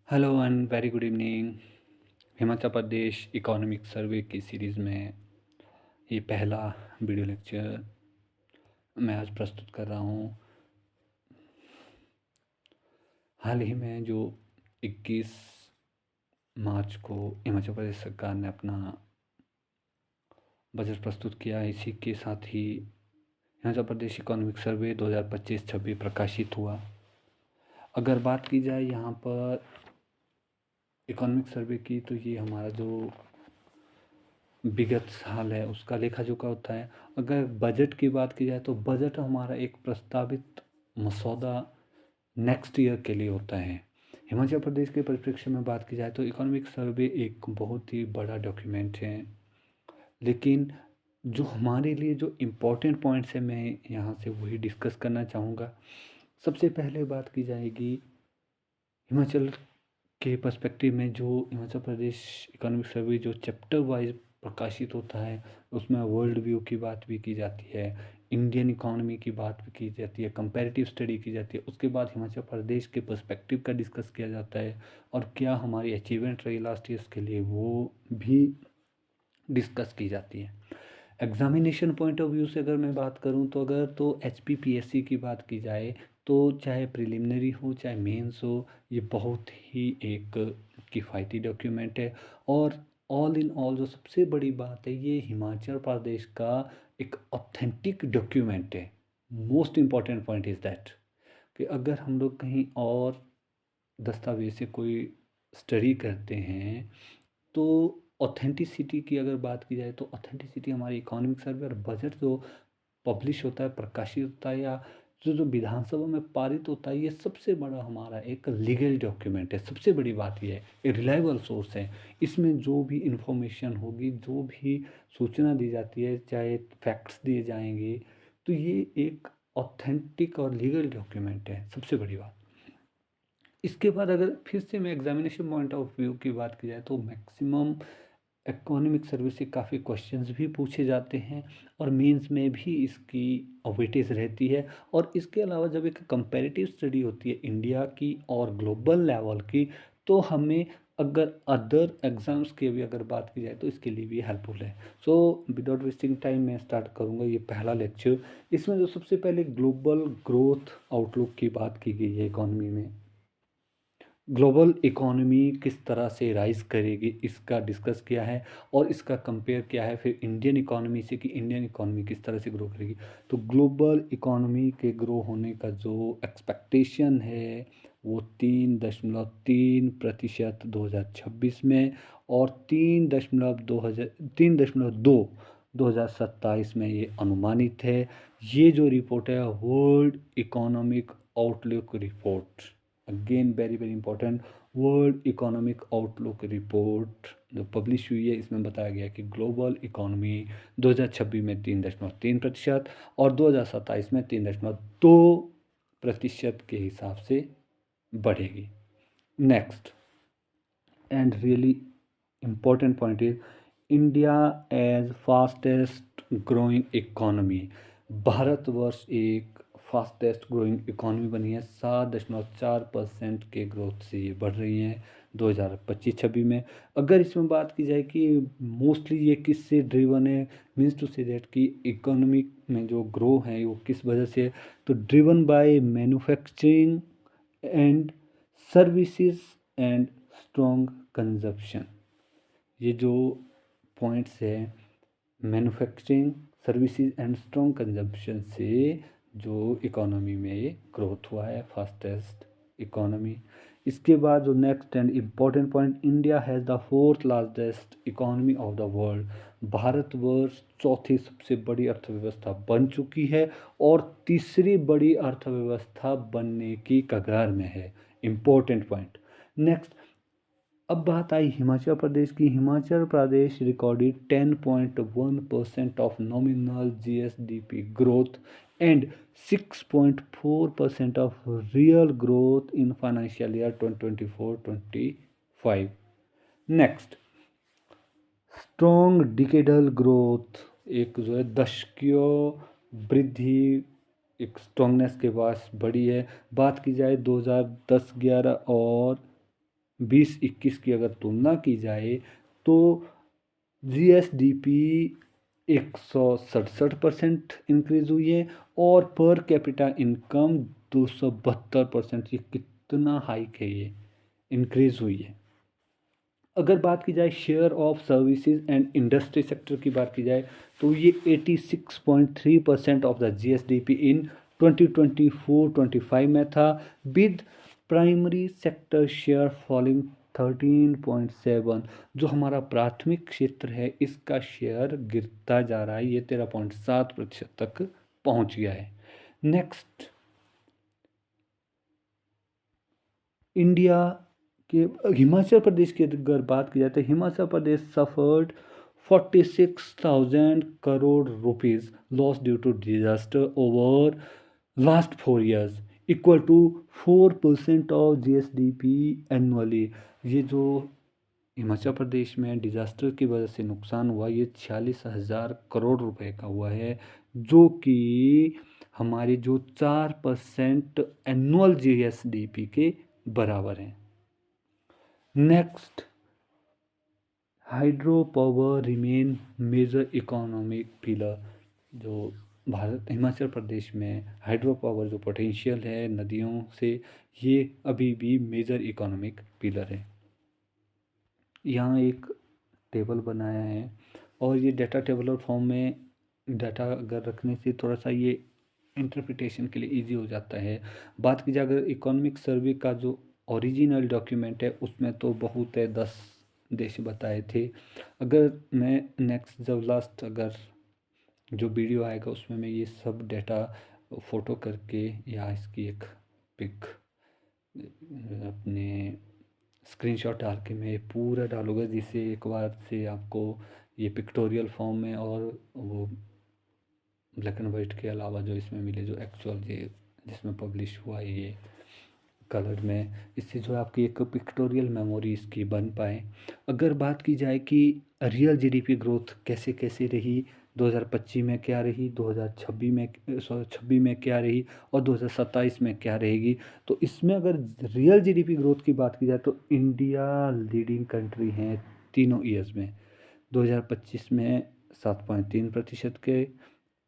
Hello and very good evening. Himachal Pradesh economic survey की series में ये पहला वीडियो लेक्चर मैं आज प्रस्तुत कर रहा हूँ। हाल ही में जो 21 मार्च को हिमाचल प्रदेश सरकार ने अपना बजट प्रस्तुत किया, इसी के साथ ही हिमाचल प्रदेश इकोनॉमिक सर्वे 2025-26 प्रकाशित हुआ। अगर बात की जाए यहाँ पर इकोनॉमिक सर्वे की, तो ये हमारा जो विगत साल है उसका लेखा जोखा होता है। अगर बजट की बात की जाए तो बजट हमारा एक प्रस्तावित मसौदा नेक्स्ट ईयर के लिए होता है। हिमाचल प्रदेश के परिप्रेक्ष्य में बात की जाए तो इकोनॉमिक सर्वे एक बहुत ही बड़ा डॉक्यूमेंट है, लेकिन जो हमारे लिए जो इम्पोर्टेंट पॉइंट्स है मैं यहाँ से वही डिस्कस करना चाहूँगा। सबसे पहले बात की जाएगी हिमाचल के पर्सपेक्टिव में। जो हिमाचल प्रदेश इकोनॉमिक सर्वे जो चैप्टर वाइज प्रकाशित होता है उसमें वर्ल्ड व्यू की बात भी की जाती है, इंडियन इकोनॉमी की बात भी की जाती है, कंपैरेटिव स्टडी की जाती है। उसके बाद हिमाचल प्रदेश के पर्सपेक्टिव का डिस्कस किया जाता है और क्या हमारी अचीवमेंट रही लास्ट ईयर्स के लिए वो भी डिस्कस की जाती है। एग्जामिनेशन पॉइंट ऑफ व्यू से अगर मैं बात करूं तो अगर तो H P P S C की बात की जाए तो चाहे प्रिलिमिनरी हो चाहे मेंस हो, ये बहुत ही एक किफ़ायती डॉक्यूमेंट है। और ऑल इन ऑल जो सबसे बड़ी बात है, ये हिमाचल प्रदेश का एक ऑथेंटिक डॉक्यूमेंट है। Most important point is that कि अगर हम लोग कहीं और दस्तावेज से कोई स्टडी करते हैं तो ऑथेंटिसिटी की अगर बात की जाए तो ऑथेंटिसिटी हमारी इकोनॉमिक सर्वे और बजट जो पब्लिश होता है, प्रकाशित होता है, या जो जो विधानसभा में पारित होता है, ये सबसे बड़ा हमारा एक लीगल डॉक्यूमेंट है। सबसे बड़ी बात ये है, ये रिलायबल सोर्स है। इसमें जो भी इंफॉर्मेशन होगी, जो भी सूचना दी जाती है, चाहे फैक्ट्स दिए जाएंगे, तो ये एक ऑथेंटिक और लीगल डॉक्यूमेंट है। सबसे बड़ी बात इसके बाद अगर फिर से मैं एग्जामिनेशन पॉइंट ऑफ व्यू की बात की जाए तो मैक्सिमम इकोनॉमिक सर्विस से काफ़ी क्वेश्चंस भी पूछे जाते हैं और मेंस में भी इसकी वेटेज रहती है। और इसके अलावा जब एक कंपैरेटिव स्टडी होती है इंडिया की और ग्लोबल लेवल की, तो हमें अगर अदर एग्ज़ाम्स की भी अगर बात की जाए तो इसके लिए भी हेल्पफुल है। सो विदाउट वेस्टिंग टाइम मैं स्टार्ट करूँगा ये पहला लेक्चर। इसमें जो सबसे पहले ग्लोबल ग्रोथ आउटलुक की बात की गई है इकॉनमी में, ग्लोबल इकोनॉमी किस तरह से राइज करेगी इसका डिस्कस किया है और इसका कंपेयर किया है फिर इंडियन इकोनॉमी से कि इंडियन इकोनॉमी किस तरह से ग्रो करेगी। तो ग्लोबल इकोनॉमी के ग्रो होने का जो एक्सपेक्टेशन है वो 3.3% 2026 में और 3.2 में ये अनुमानित है। ये जो रिपोर्ट है world economic outlook report, again very very important, world economic outlook report जो पब्लिश हुई है, इसमें बताया गया कि ग्लोबल इकोनॉमी 2026 में 3.3% और 2027 में 3.2% के हिसाब से बढ़ेगी। Next and really important point is India as fastest growing economy. Bharatvarsh एक फास्टेस्ट ग्रोइंग इकोनॉमी बनी है, 7.4% के ग्रोथ से ये बढ़ रही हैं 2025-26 में। अगर इसमें बात की जाए कि मोस्टली ये किससे ड्रिवन है, मीन्स टू से दैट कि इकोनॉमी में जो ग्रो है वो किस वजह से है, तो driven by manufacturing and services and strong consumption. ये जो पॉइंट्स है manufacturing, services and strong consumption से जो इकोनॉमी में ग्रोथ हुआ है, फास्टेस्ट इकोनॉमी। इसके बाद जो next and important point, India has the fourth largest economy of the world. Bharatvarsh चौथी सबसे बड़ी अर्थव्यवस्था बन चुकी है और तीसरी बड़ी अर्थव्यवस्था बनने की कगार में है। Important point. नेक्स्ट, अब बात आई हिमाचल प्रदेश की। Himachal Pradesh recorded 10.1% of nominal GSDP growth and 6.4% of real growth in financial year 2024-25। Next, strong decadal growth, एक जो है दशकीय वृद्धि, एक स्ट्रॉन्गनेस के पास बढ़ी है। बात की जाए 2010-11 और 2021 की अगर तुलना की जाए तो जीएसडीपी 167% इंक्रीज हुई है और पर कैपिटा इनकम 272%। ये कितना हाइक है, ये इंक्रीज हुई है। अगर बात की जाए share of services and industry sector की बात की जाए तो ये 86.3% ऑफ द जीएसडीपी इन 2024-25 में था, with primary sector share falling 13.7। जो हमारा प्राथमिक क्षेत्र है इसका शेयर गिरता जा रहा है, ये 13.7% तक पहुंच गया है। नेक्स्ट, इंडिया के हिमाचल प्रदेश की अगर बात की जाए तो Himachal Pradesh suffered 46,000 crore rupees loss due to disaster over last 4 years, equal to 4% of GSDP annually. ये जो हिमाचल प्रदेश में डिजास्टर की वजह से नुकसान हुआ, ये 46,000 करोड़ रुपए का हुआ है, जो कि हमारे जो 4% एनुअल जीएसडीपी के बराबर है। Next, hydro power remain major economic pillar. जो भारत हिमाचल प्रदेश में हाइड्रो पावर जो पोटेंशियल है नदियों से, ये अभी भी मेजर इकोनॉमिक पिलर है। यहाँ एक टेबल बनाया है और ये डाटा टेबलर फॉर्म में डाटा अगर रखने से थोड़ा सा ये इंटरप्रिटेशन के लिए इजी हो जाता है। बात की जाए अगर इकोनॉमिक सर्वे का जो ओरिजिनल डॉक्यूमेंट है उसमें तो बहुत है, 10 देश बताए थे। अगर मैं नेक्स्ट जब लास्ट अगर जो वीडियो आएगा उसमें मैं ये सब डाटा फ़ोटो करके या इसकी एक पिक अपने स्क्रीनशॉट डाल के मैं पूरा डालूँगा, जिससे एक बार से आपको ये पिक्टोरियल फॉर्म में और वो ब्लैक एंड वाइट के अलावा जो इसमें मिले जो एक्चुअल ये जिसमें पब्लिश हुआ है ये कलर में, इससे जो आपकी एक पिक्टोरियल मेमोरी इसकी बन पाए। अगर बात की जाए कि रियल जीडीपी ग्रोथ कैसे कैसे रही, 2025 में क्या रही, 2026 में 26 में क्या रही और 2027 में क्या रहेगी, तो इसमें अगर रियल जीडीपी ग्रोथ की बात की जाए तो इंडिया लीडिंग कंट्री है तीनों ईयर्स में। 2025 में 7.3% के,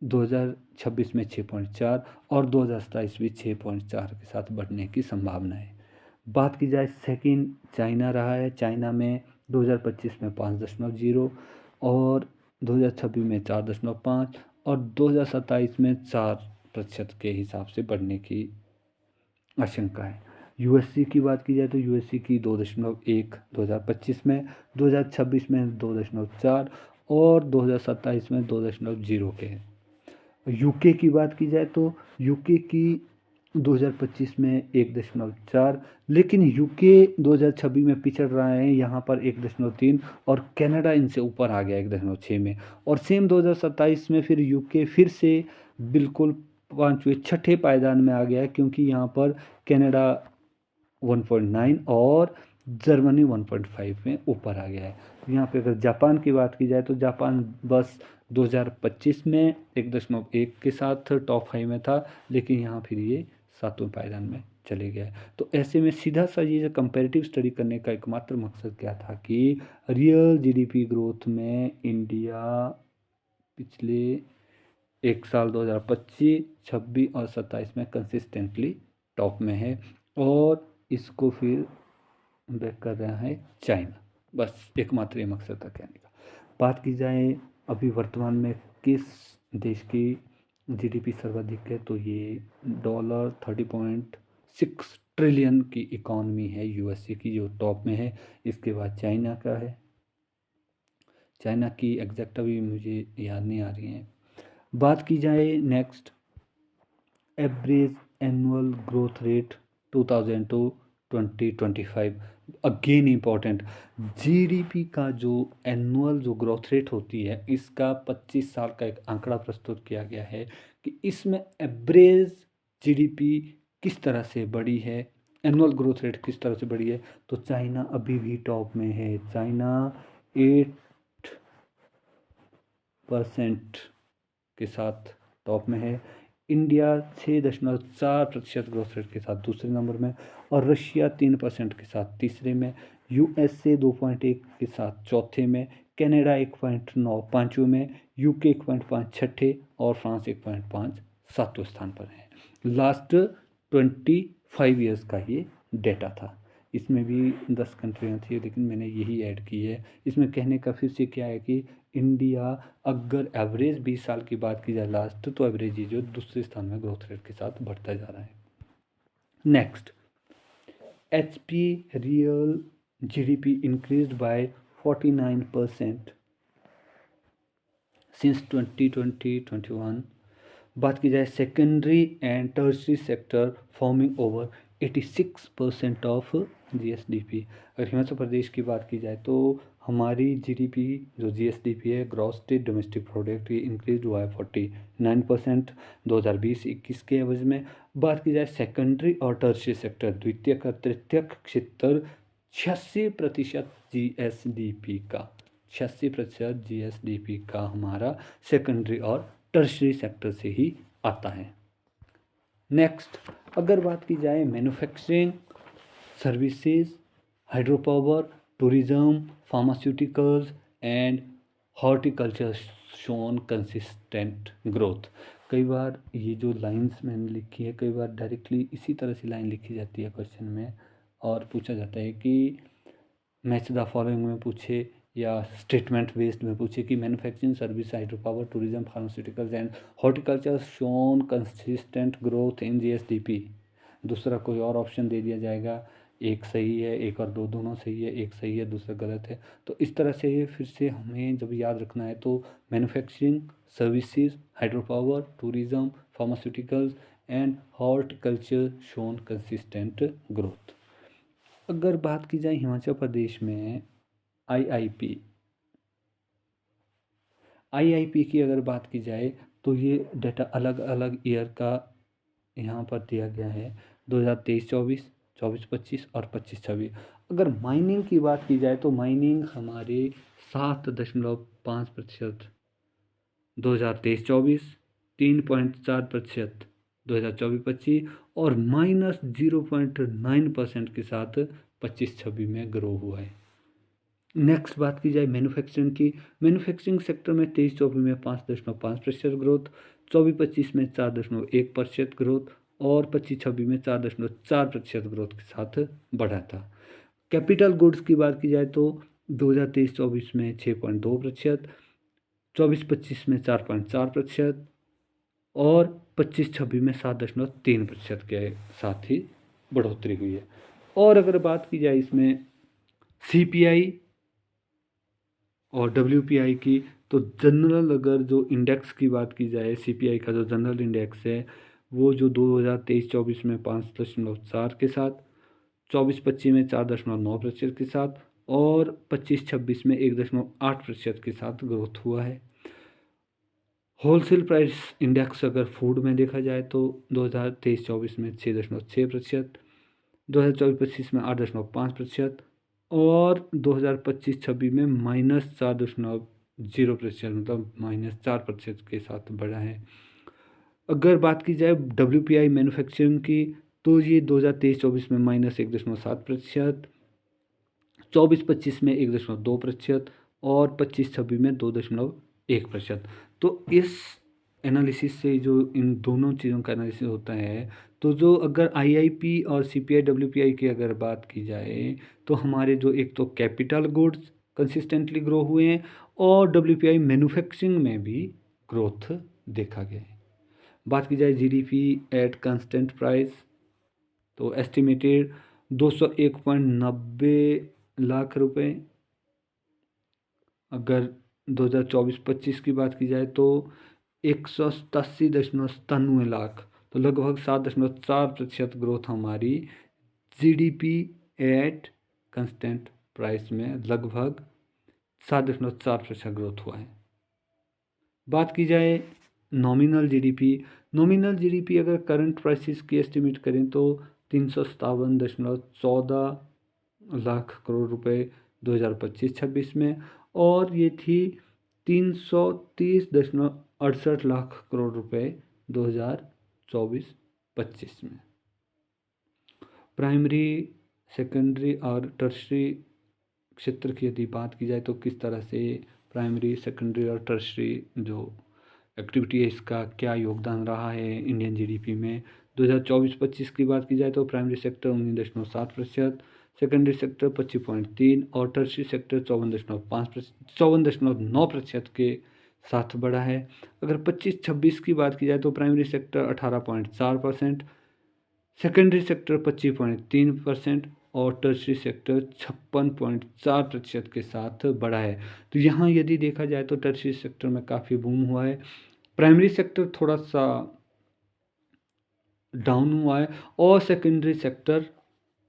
2026 में 6.4 और 2027 भी 6.4 के साथ बढ़ने की संभावना है। बात की जाए सेकंड, चाइना रहा है। चाइना में 2025 में 5.0 और 2026 में 4.5 और 2027 में 4% के हिसाब से बढ़ने की आशंका है। यूएससी की बात की जाए तो यूएससी की 2.1 2025 में, 2026 में 2.4 और 2027 में 2.0 के हैं। यूके की बात की जाए तो यूके की 2025 में 1.4, लेकिन यूके 2026 में पिछड़ रहा है, यहाँ पर 1.3 और कनाडा इनसे ऊपर आ गया 1.6 में। और सेम 2027 में फिर यूके फिर से बिल्कुल पाँचवें छठे पायदान में आ गया है, क्योंकि यहाँ पर कनाडा 1.9 और जर्मनी 1.5 में ऊपर आ गया है। यहाँ पे अगर जापान की बात की जाए तो जापान बस 2025 में 1.1 के साथ टॉप 5 में था, लेकिन यहाँ फिर ये 7वें पायदान में चले गया है। तो ऐसे में सीधा सा ये कंपैरेटिव स्टडी करने का एकमात्र मकसद क्या था कि रियल जीडीपी ग्रोथ में इंडिया पिछले एक साल 2025, 26 और 27 में कंसिस्टेंटली टॉप में है और इसको फिर बैक कर रहा है चाइना। बस एकमात्र ये मकसद था कहने का। बात की जाए अभी वर्तमान में किस देश की जीडीपी सर्वाधिक है, तो ये $30.6 ट्रिलियन की इकॉनमी है यूएसए की, जो टॉप में है। इसके बाद चाइना का है, चाइना की एग्जैक्ट अभी मुझे याद नहीं आ रही है। बात की जाए next, average annual growth rate 2000 to 2025, again important. GDP का जो एनुअल जो ग्रोथ रेट होती है, इसका 25 साल का एक आंकड़ा प्रस्तुत किया गया है कि इसमें एवरेज जीडीपी किस तरह से बढ़ी है, एनुअल ग्रोथ रेट किस तरह से बढ़ी है। तो चाइना अभी भी टॉप में है, चाइना 8% के साथ टॉप में है। इंडिया 6.4% ग्रोथ रेट के साथ दूसरे नंबर में, और रशिया 3% के साथ तीसरे में, यूएसए 2.1 के साथ चौथे में, कनाडा 1.9 पाँचवें में, यूके 1.5 छठे, और फ्रांस 1.5 सातवें स्थान पर है। लास्ट 25 ईयर्स का ये डेटा था। इसमें भी 10 कंट्रियाँ थी, लेकिन मैंने यही ऐड की है। इसमें कहने का फिर से क्या है कि इंडिया अगर एवरेज 20 साल की बात की जाए लास्ट, तो एवरेज ये जो दूसरे स्थान में ग्रोथ रेट के साथ बढ़ता जा रहा है। Next, HP real GDP increased by 49% since 2020-21। बात की जाए secondary and tertiary sector forming over 86% of GSDP। अगर हिमाचल प्रदेश की बात की जाए तो हमारी GDP जो GSDP है, ग्रॉस स्टेट डोमेस्टिक प्रोडक्ट, ये इंक्रीज हुआ है 49% 2020-21 के एवज में। बात की जाए सेकेंडरी और टर्शरी सेक्टर, द्वितीयक और तृतीयक क्षेत्र, 86% GSDP का 86% GSDP का हमारा सेकेंडरी और टर्शरी सेक्टर से ही आता है। नेक्स्ट, अगर बात की जाए manufacturing, services, hydro power, tourism, pharmaceuticals and horticulture shown consistent growth. कई बार ये जो लाइंस मैंने लिखी है, कई बार डायरेक्टली इसी तरह से लाइन लिखी जाती है क्वेश्चन में, और पूछा जाता है कि मैच द फॉलोइंग में पूछे या स्टेटमेंट बेस्ड में पूछे कि manufacturing, service, hydro power, tourism, pharmaceuticals and horticulture shown consistent growth in GSDP। दूसरा कोई और ऑप्शन दे दिया जाएगा, एक सही है, एक और दो दोनों सही है, एक सही है दूसरा गलत है। तो इस तरह से ये फिर से हमें जब याद रखना है तो manufacturing, services, hydro power, tourism, pharmaceuticals and horticulture shown consistent growth. अगर बात की जाए हिमाचल प्रदेश में IIP की अगर बात की जाए तो ये डाटा अलग अलग ईयर का यहाँ पर दिया गया है, 2023-24, 24-25 और 25-26। अगर माइनिंग की बात की जाए तो माइनिंग हमारे 7.5% 2023-24, 3.4% 2024-25 और -0.9% के साथ 25-26 में ग्रो हुआ है। नेक्स्ट बात की जाए मैन्युफैक्चरिंग की, मैन्युफैक्चरिंग सेक्टर में 23-24 में 5.5% ग्रोथ, 24-25 में 4.1% ग्रोथ और 25-26 में 4.4% ग्रोथ के साथ बढ़ा था। कैपिटल गुड्स की बात की जाए तो 2023-24 में 6.2%, 24-25 में 4.4% और 25-26 में 7.3% के साथ ही बढ़ोतरी हुई है। और अगर बात की जाए इसमें CPI और WPI की, तो जनरल अगर जो इंडेक्स की बात की जाए, CPI का जो जनरल इंडेक्स है वो जो 2023-24 में 5.4 के साथ, 24-25 में 4.9% के साथ और 25-26 में 1.8% के साथ ग्रोथ हुआ है। होलसेल प्राइस इंडेक्स अगर फूड में देखा जाए तो 2023-24 में 6.6%, 2024-25 में 8.5% और 2025-26 में -4.0%, मतलब -4% के साथ बढ़ा है। अगर बात की जाए WPI मैन्युफैक्चरिंग की तो ये 2023-24 में -1.7%, 24-25 में 1.2% और 25-26 में 2.1%। तो इस एनालिसिस से जो इन दोनों चीज़ों का एनालिसिस होता है, तो जो अगर IIP और CPI WPI की अगर बात की जाए तो हमारे जो एक तो कैपिटल गुड्स कंसिस्टेंटली ग्रो हुए हैं और WPI मैन्युफैक्चरिंग में भी ग्रोथ देखा गया है। बात की जाए GDP एट कंस्टेंट प्राइस तो एस्टिमेटेड 201.90 लाख रुपए। अगर 2024-25 की बात की जाए तो 187.97 लाख, तो लगभग 7.4% ग्रोथ हमारी GDP एट कंस्टेंट प्राइस में लगभग 7.4% ग्रोथ हुआ है। बात की जाए नॉमिनल GDP अगर करंट प्राइसेस की एस्टिमेट करें तो 357.14 लाख करोड़ रुपए 2025-26 में, और ये थी 330.68 लाख करोड़ रुपए 2024 2024-25 में। प्राइमरी, सेकेंडरी और टर्शरी क्षेत्र की यदि बात की जाए तो किस तरह से प्राइमरी, सेकेंडरी और टर्शरी जो एक्टिविटी है इसका क्या योगदान रहा है इंडियन जीडीपी में। 2024-25 की बात की जाए तो प्राइमरी सेक्टर 19.7%, सेकेंडरी सेक्टर 25.3 और टर्शरी सेक्टर 54.9% के साथ बढ़ा है। अगर 25-26 की बात की जाए तो प्राइमरी सेक्टर 18.4%, सेकेंडरी सेक्टर 25.3% और टर्शरी सेक्टर 56.4% के साथ बढ़ा है। तो यहाँ यदि देखा जाए तो टर्शरी सेक्टर में काफ़ी बूम हुआ है, प्राइमरी सेक्टर थोड़ा सा डाउन हुआ है और सेकेंडरी सेक्टर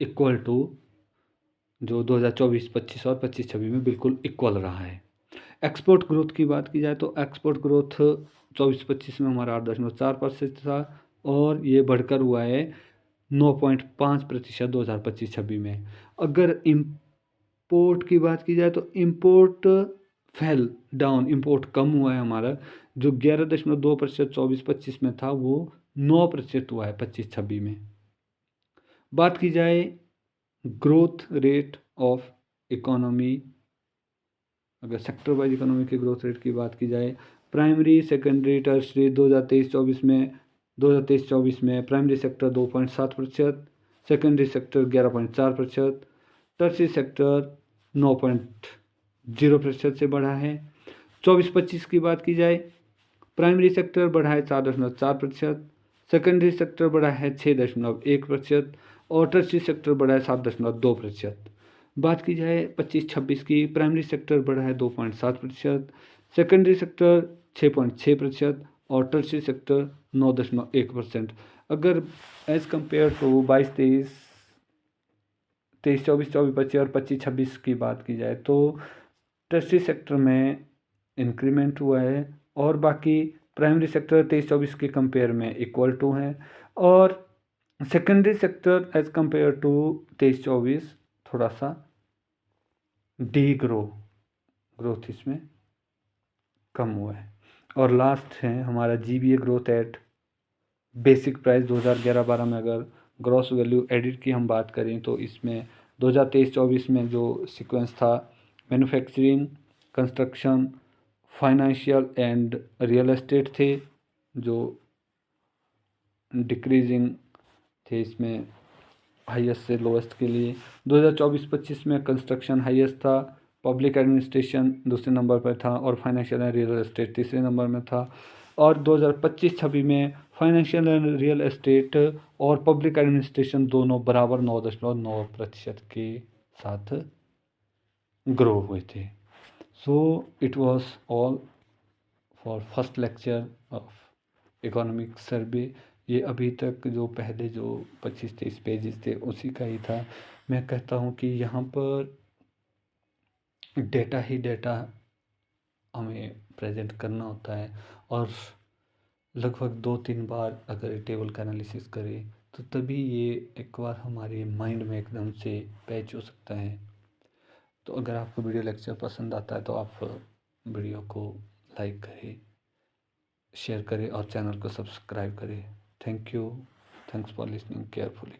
इक्वल टू जो 2024-25 और 25-26 में बिल्कुल इक्वल रहा है। एक्सपोर्ट ग्रोथ की बात की जाए तो एक्सपोर्ट ग्रोथ 24-25 में हमारा 8.4% था और ये बढ़कर हुआ है 9.5% 2025-26 में। अगर इम्पोर्ट की बात की जाए तो इम्पोर्ट फेल डाउन, इम्पोर्ट कम हुआ है हमारा, जो 11.2% 24-25 में था वो 9% हुआ है 25-26 में। बात की जाए ग्रोथ रेट ऑफ इकोनॉमी, अगर सेक्टर वाइज इकोनॉमी के ग्रोथ रेट की बात की जाए, प्राइमरी, सेकेंडरी, टर्शरी 2023-24 में primary sector 2.7%, secondary sector 11.4%, tertiary sector 9.0% से बढ़ा है। 24-25 की बात की जाए, प्राइमरी सेक्टर बढ़ा है 4.4%, सेकेंडरी सेक्टर बढ़ा है 6.1% और टर्शरी सेक्टर बढ़ा है 7.2%। बात की जाए 25-26 की, प्राइमरी सेक्टर बढ़ा है 2.7%, सेकेंडरी सेक्टर 6.6% और टर्शरी सेक्टर 9.1%। अगर एज़ कम्पेयर टू 22-23, 23-24-25 और 25-26 की बात की जाए तो टर्शरी सेक्टर में इंक्रीमेंट हुआ है और बाकी प्राइमरी सेक्टर 23-24 के कंपेयर में इक्वल टू है और secondary sector as compare to 23-24 थोड़ा सा ग्रोथ इसमें कम हुआ है। और लास्ट है हमारा GBA growth at basic price 2011-12 में। अगर ग्रॉस वैल्यू एडिट की हम बात करें तो इसमें 2023-24 में जो सीक्वेंस था, manufacturing, construction, financial and real estate थे जो डिक्रीजिंग थे, इसमें हाईएस्ट से लोएस्ट के लिए। 2024-25 में कंस्ट्रक्शन हाईएस्ट था, पब्लिक एडमिनिस्ट्रेशन दूसरे नंबर पर था और फाइनेंशियल एंड रियल एस्टेट तीसरे नंबर में था। और 2025-26 में फाइनेंशियल एंड रियल एस्टेट और पब्लिक एडमिनिस्ट्रेशन दोनों बराबर 9.9% के साथ ग्रो हुए थे। So it was all for first lecture of economic survey. ये अभी तक जो पहले जो 25-23 पेजेस थे उसी का ही था। मैं कहता हूँ कि यहाँ पर डेटा ही डेटा हमें प्रेजेंट करना होता है और लगभग 2-3 बार अगर टेबल का एनालिसिस करें तो तभी ये एक बार हमारे माइंड में एकदम से पैच हो सकता है। तो अगर आपको वीडियो लेक्चर पसंद आता है तो आप वीडियो को लाइक करें, शेयर करें और चैनल को सब्सक्राइब करें। Thank you, thanks for listening carefully.